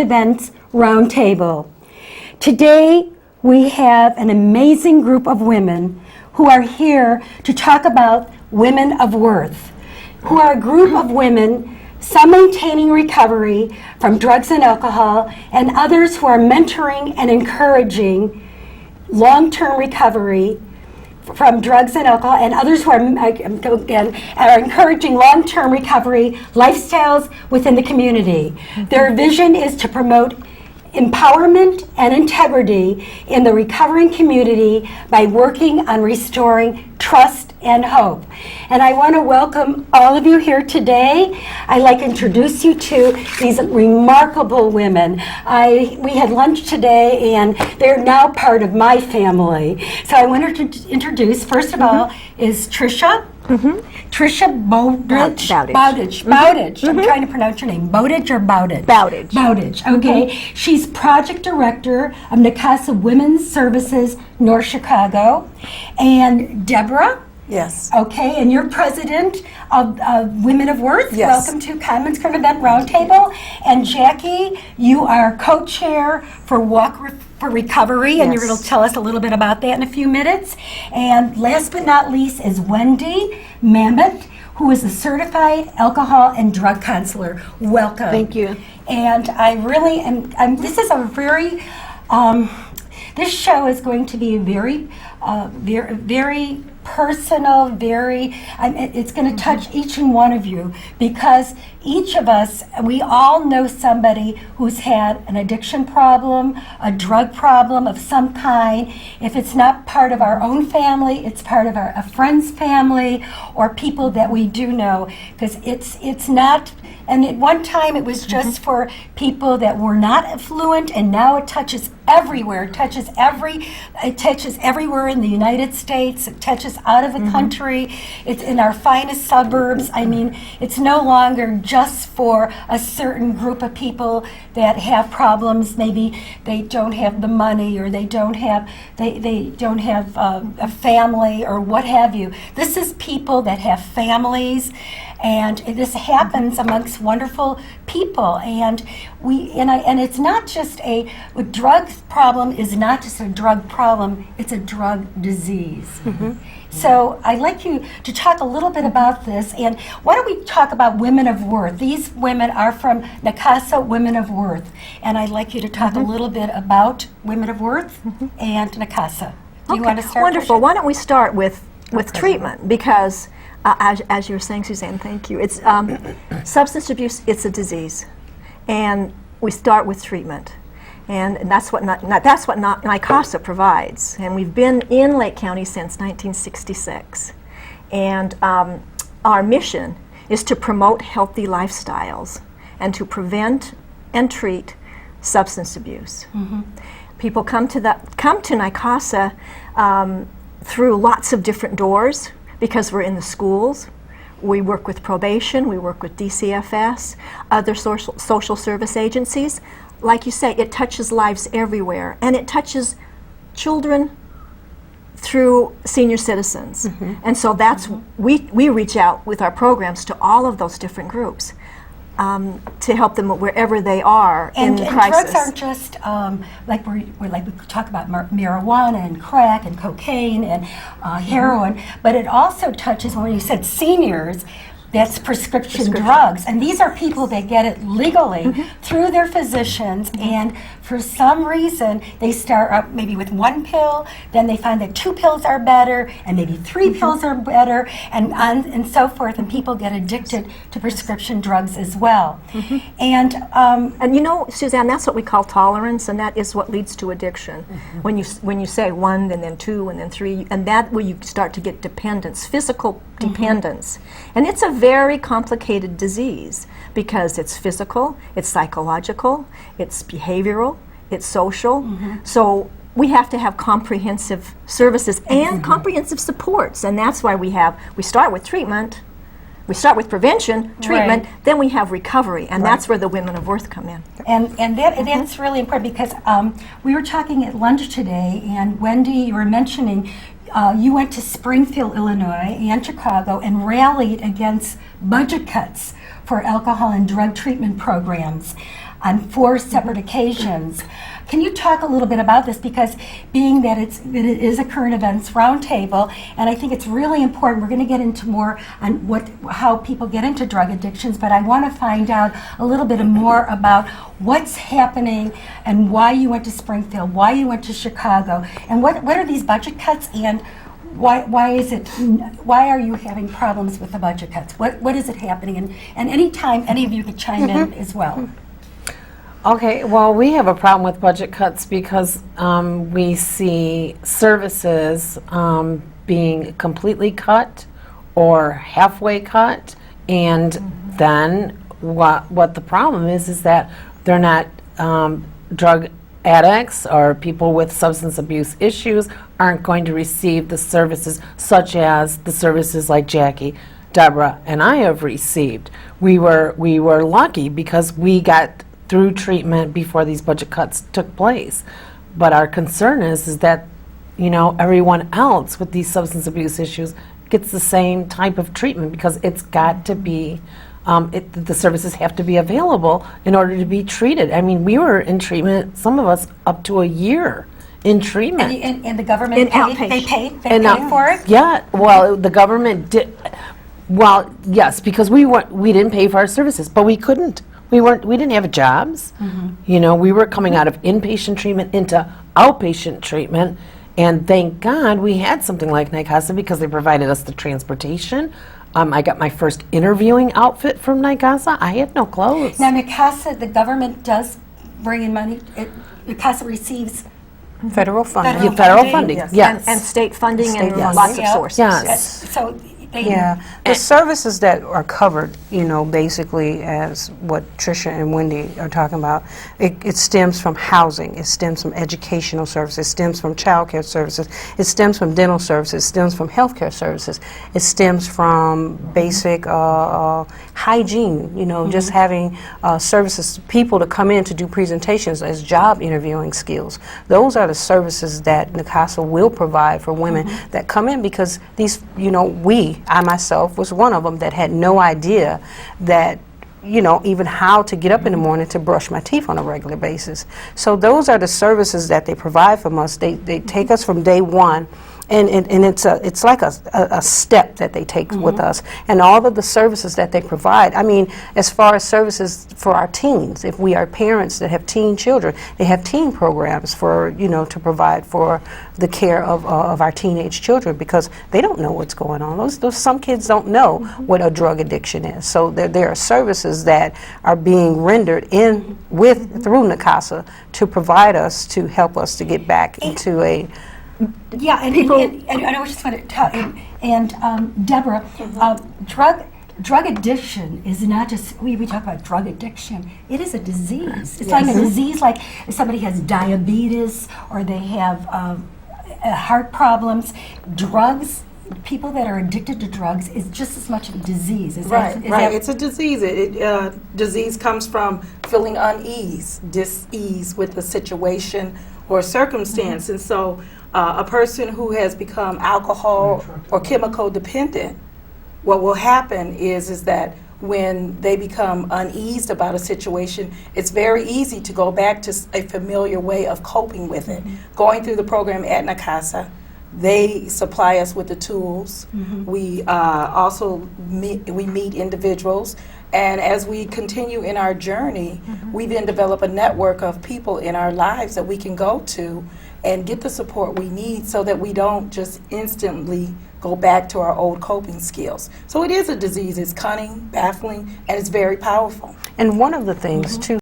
Events Roundtable. Today, we have an amazing group of women who are here to talk about women of worth, who are a group of women, some maintaining recovery from drugs and alcohol, and others who are mentoring and encouraging long-term recovery from drugs and alcohol, and others who are encouraging long-term recovery lifestyles within the community. Their vision is to promote empowerment and integrity in the recovering community by working on restoring trust and hope. And I want to welcome all of you here today. I'd like to introduce you to these remarkable women. We had lunch today and they're now part of my family. So I wanted to introduce, first of all, is Tricia. Tricia Bowditch. Bowditch. I'm trying to pronounce your name. Bowditch or Bowditch? Bowditch, okay. She's project director of Nakasa Women's Services, North Chicago. And Deborah? Yes. Okay, and you're president of Women of Worth. Yes. Welcome to Cahnmann's Current Event Roundtable. And Jackie, you are co-chair for Walk for Recovery, and you're going to tell us a little bit about that in a few minutes. And last but not least is Wendy Mammoth, who is a certified alcohol and drug counselor. Welcome. Thank you. And I really am, this is a very, this show is going to be very personal, it's going to touch each and one of you, because each of us, we all know somebody who's had an addiction problem, a drug problem of some kind. If it's not part of our own family, it's part of a friend's family or people that we do know, because it's not. And at one time it was just for people that were not affluent, and now it touches everywhere. It touches everywhere in the United States. It touches out of the country. It's in our finest suburbs. I mean, it's no longer just for a certain group of people that have problems. Maybe they don't have the money, or they don't have a family, or what have you. This is people that have families. And this happens amongst wonderful people, and it's not just a drug problem. Is not just a drug problem; it's a drug disease. So I'd like you to talk a little bit about this, and why don't we talk about Women of Worth? These women are from Nakasa Women of Worth, and I'd like you to talk a little bit about Women of Worth and Nakasa. Do you want to start? Wonderful. Why don't we start with treatment, because as you were saying, Suzanne, thank you. It's substance abuse. It's a disease, and we start with treatment, and that's what NICASA provides. And we've been in Lake County since 1966, and our mission is to promote healthy lifestyles and to prevent and treat substance abuse. People come to NICASA through lots of different doors, because we're in the schools. We work with probation, we work with DCFS, other social service agencies. Like you say, it touches lives everywhere, and it touches children through senior citizens. And so that's, we reach out with our programs to all of those different groups to help them wherever they are in crisis. And drugs aren't just like we talk about marijuana and crack and cocaine and heroin, but it also touches, when you said seniors, that's prescription drugs. And these are people that get it legally through their physicians, and for some reason they start up maybe with one pill, then they find that 2 pills are better, and maybe 3 pills are better, and so forth, and people get addicted to prescription drugs as well. And you know, Suzanne, that's what we call tolerance, and that is what leads to addiction. When you say 1 and then 2 and then 3, and that where you start to get dependence, physical dependence. And it's a very complicated disease, because it's physical, it's psychological, it's behavioral, it's social. So we have to have comprehensive services and comprehensive supports, and that's why we start with treatment, we start with prevention, treatment, then we have recovery, and that's where the Women of Worth come in. And that's really important, because we were talking at lunch today, and Wendy, you were mentioning you went to Springfield, Illinois and Chicago and rallied against budget cuts for alcohol and drug treatment programs. on 4 separate occasions. Can you talk a little bit about this? Because being that it is a current events roundtable, and I think it's really important. We're going to get into more on how people get into drug addictions, but I want to find out a little bit more about what's happening and why you went to Springfield, why you went to Chicago, and what are these budget cuts, and why are you having problems with the budget cuts? What is it happening? And anytime any of you could chime in as well. Okay, well, we have a problem with budget cuts because we see services being completely cut or halfway cut, and then what the problem is that they're not drug addicts or people with substance abuse issues aren't going to receive the services such as the services like Jackie, Deborah, and I have received. We were lucky because we got through treatment before these budget cuts took place. But our concern is that, you know, everyone else with these substance abuse issues gets the same type of treatment because it's got to be, the services have to be available in order to be treated. I mean, we were in treatment, some of us up to a year in treatment. And the government paid? They paid for it? Yeah, well, the government did. Well, yes, because we didn't pay for our services, but we couldn't. We didn't have jobs. You know, we were coming out of inpatient treatment into outpatient treatment, and thank God we had something like NYCASA because they provided us the transportation. I got my first interviewing outfit from NYCASA. I had no clothes. Now, NYCASA, the government does bring in money. NYCASA receives Federal funding. Federal funding, yes. And state funding State and funding. lots of Yeah. sources. Yes. So they, Yeah, the services that are covered, you know, basically as what Tricia and Wendy are talking about, it stems from housing, it stems from educational services, it stems from child care services, it stems from dental services, it stems from healthcare services, it stems from basic hygiene, you know, just having services, people to come in to do presentations as job interviewing skills. Those are the services that NYCASA will provide for women that come in because these, you know, I myself was one of them that had no idea that, you know, even how to get up in the morning to brush my teeth on a regular basis. So those are the services that they provide from us. They take us from day one, and it's like a step that they take with us, and all of the services that they provide. I mean, as far as services for our teens, if we are parents that have teen children, they have teen programs for, you know, to provide for the care of our teenage children because they don't know what's going on. Those some kids don't know what a drug addiction is. So there are services that are being rendered through NYCASA to provide us, to help us to get back into a yeah, and I just want to tell, Deborah, drug addiction is not just, we talk about drug addiction, it is a disease. It's like a disease, like if somebody has diabetes or they have heart problems. Drugs, people that are addicted to drugs is just as much of a disease. Right. It's a disease. Disease comes from feeling dis-ease with the situation or circumstance. And so a person who has become alcohol or chemical dependent, what will happen is that when they become uneased about a situation, it's very easy to go back to a familiar way of coping with it. Going through the program at NYCASA, they supply us with the tools. We also meet individuals, and as we continue in our journey, we then develop a network of people in our lives that we can go to and get the support we need so that we don't just instantly go back to our old coping skills. So it is a disease. It's cunning, baffling, and it's very powerful. And one of the things, too,